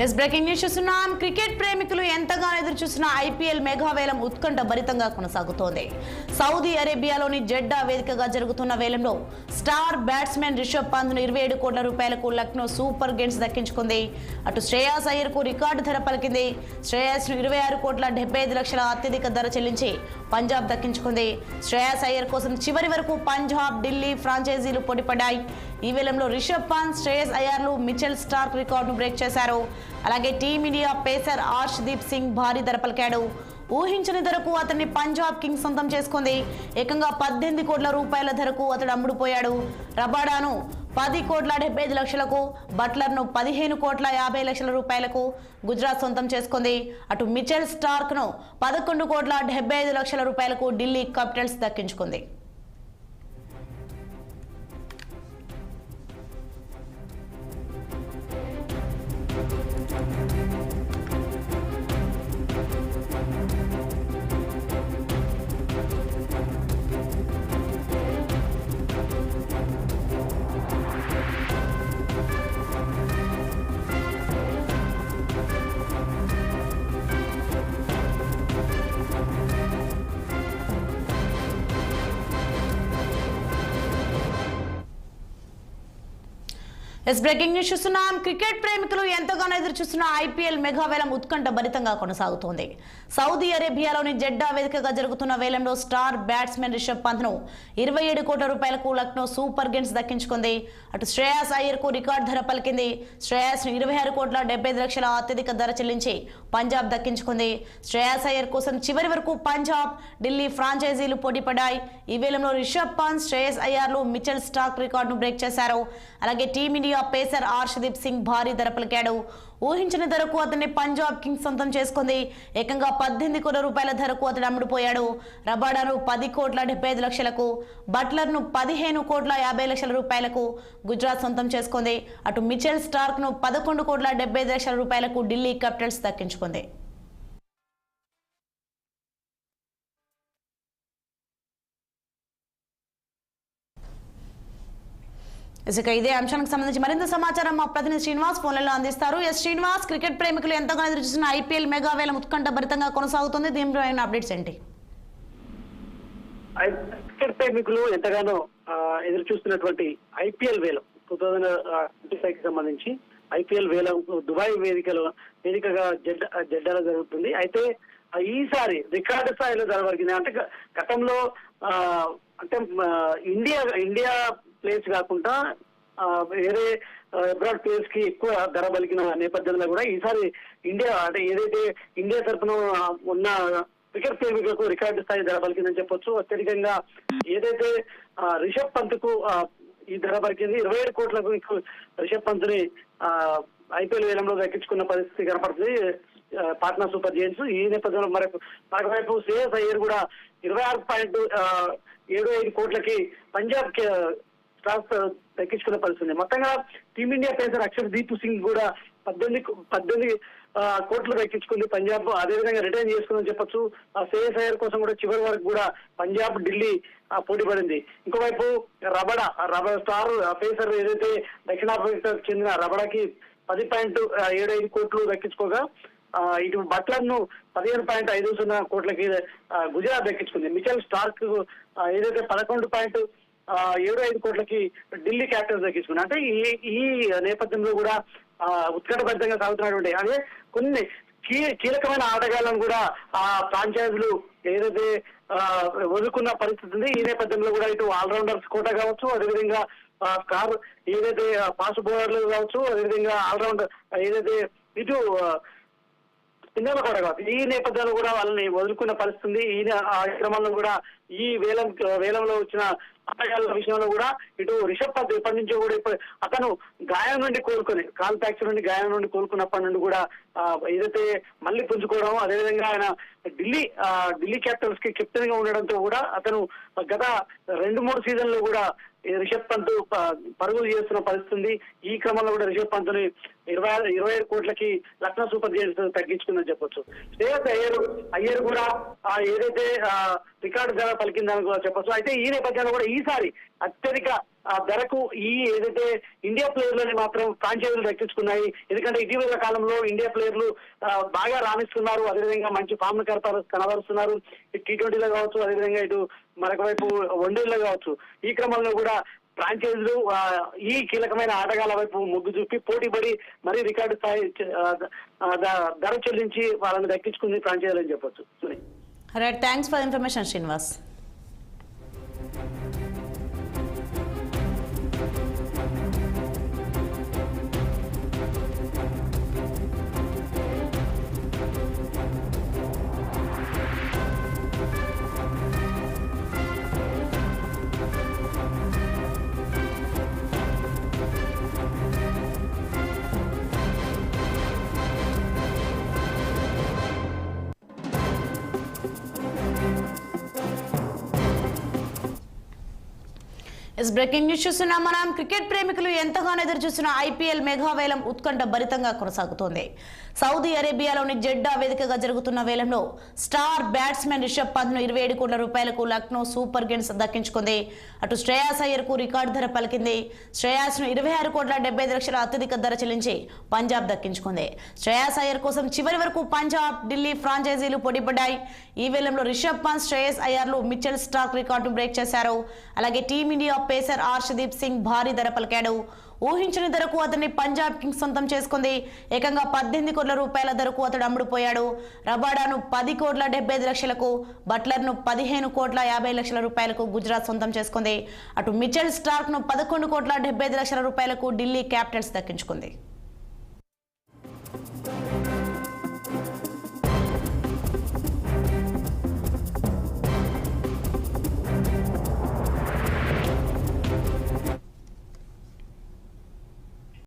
Yes breaking news చూస్తున్నాం. Cricket ప్రేమికులు ఎంతగానో ఎదురు చూసిన ఐపీఎల్ మెగా వేలం ఉత్కంఠ భరితంగా కొనసాగుతోంది. సౌదీ అరేబియాలోని జెడ్డా వేదికగా జరుగుతున్న వేలంలో స్టార్ బ్యాట్స్మెన్ రిషబ్ పంత్ను 27 కోట్ల రూపాయలకు లక్నో సూపర్ గిన్స్ దక్కించుకుంది. అటు శ్రేయాస్ అయ్యర్కు రికార్డు ధర పలికింది. శ్రేయాస్ను 26 కోట్ల 75 లక్షల అత్యధిక ధర చెల్లించి పంజాబ్ దక్కించుకుంది. శ్రేయాస్ అయ్యర్ కోసం చివరి వరకు పంజాబ్, ఢిల్లీ ఫ్రాంచైజీలు పోటీపడ్డాయి. ఈ వేలంలో రిషబ్ పంత్, శ్రేయస్ అయ్యర్లు మిచెల్ స్టార్క్ రికార్డును బ్రేక్ చేశారు. అలాగే టీమిండియా పేసర్ ఆర్ష్దీప్ సింగ్ భారీ ధర పలికాడు. ఊహించని ధరకు అతన్ని పంజాబ్ కింగ్స్ సొంతం చేసుకుంది. ఏకంగా 18 కోట్ల రూపాయల ధరకు అతడు అమ్ముడుపోయాడు. రబాడాను 10 కోట్ల 75 లక్షలకు, బట్లర్ను 15 కోట్ల 50 లక్షల రూపాయలకు గుజరాత్ సొంతం చేసుకుంది. అటు మిచెల్ స్టార్క్ను 11 కోట్ల 75 లక్షల రూపాయలకు ఢిల్లీ క్యాపిటల్స్ దక్కించుకుంది. ఎస్ బ్రేకింగ్ న్యూస్ చూస్తున్నాం. క్రికెట్ ప్రేమికులు ఎంతగానో ఎదురు చూస్తున్న ఐపీఎల్ మెగా వేలం ఉత్కంఠ భరితంగా కొనసాగుతోంది. సౌదీ అరేబియాలోని జెడ్డా వేదికగా జరుగుతున్న వేలంలో స్టార్ బ్యాట్స్మెన్ రిషబ్ పంత్ను 27 కోట్ల రూపాయలకు లక్నో సూపర్ గిన్స్ దక్కించుకుంది. అటు శ్రేయాస్ అయ్యర్కు రికార్డు ధర పలికింది. శ్రేయాస్ను 26 కోట్ల 75 లక్షల అత్యధిక ధర చెల్లించి పంజాబ్ దక్కించుకుంది. శ్రేయాస్ అయ్యర్ కోసం చివరి వరకు పంజాబ్, ఢిల్లీ ఫ్రాంచైజీలు పోటీపడ్డాయి. ఈ వేలంలో రిషబ్ పంత్, శ్రేయస్ అయ్యర్లు మిచెల్ స్టార్క్ రికార్డును బ్రేక్ చేశారు. అలాగే టీమిండియా పేసర్ ఆర్ష్దీప్ సింగ్ భారీ ధర పలికాడు. ఊహించిన ధరకు అతన్ని పంజాబ్ కింగ్స్ సొంతం చేసుకుంది. ఏకంగా 18 కోట్ల రూపాయల ధరకు అతడు అమ్ముడుపోయాడు. రబాడాను 10 కోట్ల 75 లక్షలకు, బట్లర్ను 15 కోట్ల 50 లక్షల రూపాయలకు గుజరాత్ సొంతం చేసుకుంది. అటు మిచెల్ స్టార్క్ను 11 కోట్ల 75 లక్షల రూపాయలకు ఢిల్లీ క్యాపిటల్స్ దక్కించుకుంది. ఇక ఇదే అంశానికి సంబంధించి మరింత సమాచారం మా ప్రతినిధి శ్రీనివాస్ ఫోన్లలో అందిస్తారు. ఎస్ శ్రీనివాస్, క్రికెట్ ప్రేమికులు ఎంతగానో ఎదురు చూసిన ఐపీఎల్ మెగా వేలం ఉత్కంఠ భరితంగా కొనసాగుతుంది. దీనిపై అప్డేట్స్ ఏంటి? క్రికెట్ ప్రేమికులు ఎంతగానో ఎదురు చూస్తున్నటువంటి ఐపీఎల్ వేలం 2025 కి సంబంధించి ఐపీఎల్ వేలం దుబాయ్ వేదికగా జెడ్డాలో జరుగుతుంది. అయితే ఈసారి రికార్డు స్థాయిలో జరగలిగింది. అంటే గతంలో అంటే ఇండియా ప్లేస్ కాకుండా వేరే అబ్రాడ్ ప్లేస్ కి ఎక్కువ ధర పలికిన నేపథ్యంలో కూడా ఈసారి ఇండియా అంటే ఏదైతే ఇండియా తరఫున ఉన్న క్రికెట్ ప్రేమికులకు రికార్డు స్థాయి ధర పలికిందని చెప్పొచ్చు. అత్యధికంగా ఏదైతే రిషబ్ పంత్ కు ఈ ధర పలికింది. 27 కోట్లకు రిషబ్ పంత్ ని ఐపీఎల్ వేలంలో దక్కించుకున్న పరిస్థితి కనపడుతుంది పాట్నా సూపర్ జైంట్స్. ఈ నేపథ్యంలో మరొకవైపు శ్రేయస్ అయ్యర్ కూడా 26.75 కోట్లకి పంజాబ్ స్టార్స్ దక్కించుకున్న పరిస్థితి. మొత్తంగా టీమిండియా పేసర్ అక్షర్దీప్ సింగ్ కూడా 18 కోట్లు దక్కించుకుంది పంజాబ్. అదేవిధంగా రిటైన్ చేసుకుందని చెప్పొచ్చు. శ్రేయస్ అయ్యర్ కోసం కూడా చివరి వరకు కూడా పంజాబ్, ఢిల్లీ పోటీ పడింది. ఇంకోవైపు రబడా స్టార్ పేసర్ ఏదైతే దక్షిణాఫ్రికాకు చెందిన రబడాకి 10.75 కోట్లు దక్కించుకోగా ఇటు బట్లర్ ను 15.50 కోట్లకి గుజరాత్ దక్కించుకుంది. మిచెల్ స్టార్క్ ఏదైతే 11.75 కోట్లకి ఢిల్లీ క్యాపిటల్స్ దక్కించుకుంది. అంటే ఈ నేపథ్యంలో కూడా ఉత్కంఠభరితంగా సాగుతున్నటువంటి అదే కొన్ని కీలకమైన ఆటగాళ్లను కూడా ఆ ఫ్రాంచైజీలు ఏదైతే వదులుకున్న పరిస్థితి ఉంది. ఈ నేపథ్యంలో కూడా ఇటు ఆల్రౌండర్స్ కోట కావచ్చు, అదేవిధంగా స్టార్ ఏదైతే ఫాస్ట్ బౌలర్లు కావచ్చు, అదేవిధంగా ఆల్రౌండర్ ఏదైతే ఇటు స్పిన్నర్లు కూడా కావచ్చు. ఈ నేపథ్యంలో కూడా వాళ్ళని వదులుకున్న పరిస్థితి. ఈ క్రమంలో కూడా ఈ వేలంలో వచ్చిన ఆటగాళ్ల విషయంలో కూడా ఇటు రిషబ్ పంత్ ఇప్పటి నుంచో కూడా అతను గాయం నుండి కోలుకొని కాల్ ఫ్రాక్చర్ నుండి గాయం నుండి కోలుకున్నప్పటి నుండి కూడా ఏదైతే మళ్ళీ పుంజుకోవడం, అదేవిధంగా ఆయన ఢిల్లీ క్యాపిటల్స్ కి కెప్టెన్ గా ఉండడంతో కూడా అతను గత 2-3 సీజన్లు కూడా రిషబ్ పంత్ పరుగులు చేస్తున్న పరిస్థితి. ఈ క్రమంలో కూడా రిషబ్ పంత్ని 27 కోట్లకి లక్నో సూపర్ జైంట్స్ తగ్గించుకుందని చెప్పొచ్చు. శ్రేయస్ అయ్యర్ కూడా ఏదైతే రికార్డు ధర పలికిందని కూడా చెప్పొచ్చు. అయితే ఈ నేపథ్యంలో కూడా ఈసారి అత్యధిక ధరకు ఏదైతే ఇండియా ప్లేయర్లని మాత్రం ఫ్రాంచైజీలు దక్కించుకున్నాయి. ఎందుకంటే ఇటీవల కాలంలో ఇండియా ప్లేయర్లు బాగా రాణిస్తున్నారు, అదేవిధంగా మంచి ఫామ్ కనబరుస్తున్నారు. T20లో కావచ్చు, అదేవిధంగా ఇటు మరొక వైపు వన్డేల్లో కావచ్చు. ఈ క్రమంలో కూడా ఫ్రాంచైజీలు ఈ కీలకమైన ఆటగాళ్ల వైపు మొగ్గు చూపి పోటీపడి మరీ రికార్డు స్థాయి ధర చెల్లించి వాళ్ళని దక్కించుకుంది ఫ్రాంచైజీలు అని చెప్పొచ్చు. Right, thanks for information Srinivas. Breaking news చూస్తున్నాం మనం. క్రికెట్ ప్రేమికులు ఎంతగానో ఎదురు చూస్తున్న ఐపీఎల్ మెగా వేలం ఉత్కంఠ భరితంగా కొనసాగుతోంది. సౌదీ అరేబియాలోని జెడ్డా వేదికగా జరుగుతున్న వేలంలో స్టార్ బ్యాట్స్మెన్ రిషబ్ పంత్ ను 27 కోట్ల రూపాయలకు లక్నో సూపర్ జైంట్స్ దక్కించుకుంది. అటు శ్రేయాస్ అయ్యర్ కు రికార్డు ధర పలికింది. శ్రేయాస్ ను 26 కోట్ల 75 లక్షల అత్యధిక ధర చెల్లించి పంజాబ్ దక్కించుకుంది. శ్రేయాస్ అయ్యర్ కోసం చివరి వరకు పంజాబ్, ఢిల్లీ ఫ్రాంచైజీలు పోటీపడ్డాయి. ఈ వేలంలో రిషబ్ పంత్, శ్రేయస్ అయ్యర్లు మిచెల్ స్టార్క్ రికార్డును బ్రేక్ చేశారు. అలాగే టీమిండియా పేసర్ హర్షదీప్ సింగ్ భారీ ధర పలికాడు. ఊహించని ధరకు అతన్ని పంజాబ్ కింగ్స్ సొంతం చేసుకుంది. ఏకంగా 18 కోట్ల రూపాయల ధరకు అతడు అమ్ముడుపోయాడు. రబాడాను 10 కోట్ల 75 లక్షలకు, బట్లర్ ను 15 కోట్ల 50 లక్షల రూపాయలకు గుజరాత్ సొంతం చేసుకుంది. అటు మిచెల్ స్టార్క్ ను 11 కోట్ల 75 లక్షల రూపాయలకు ఢిల్లీ క్యాపిటల్స్ దక్కించుకుంది.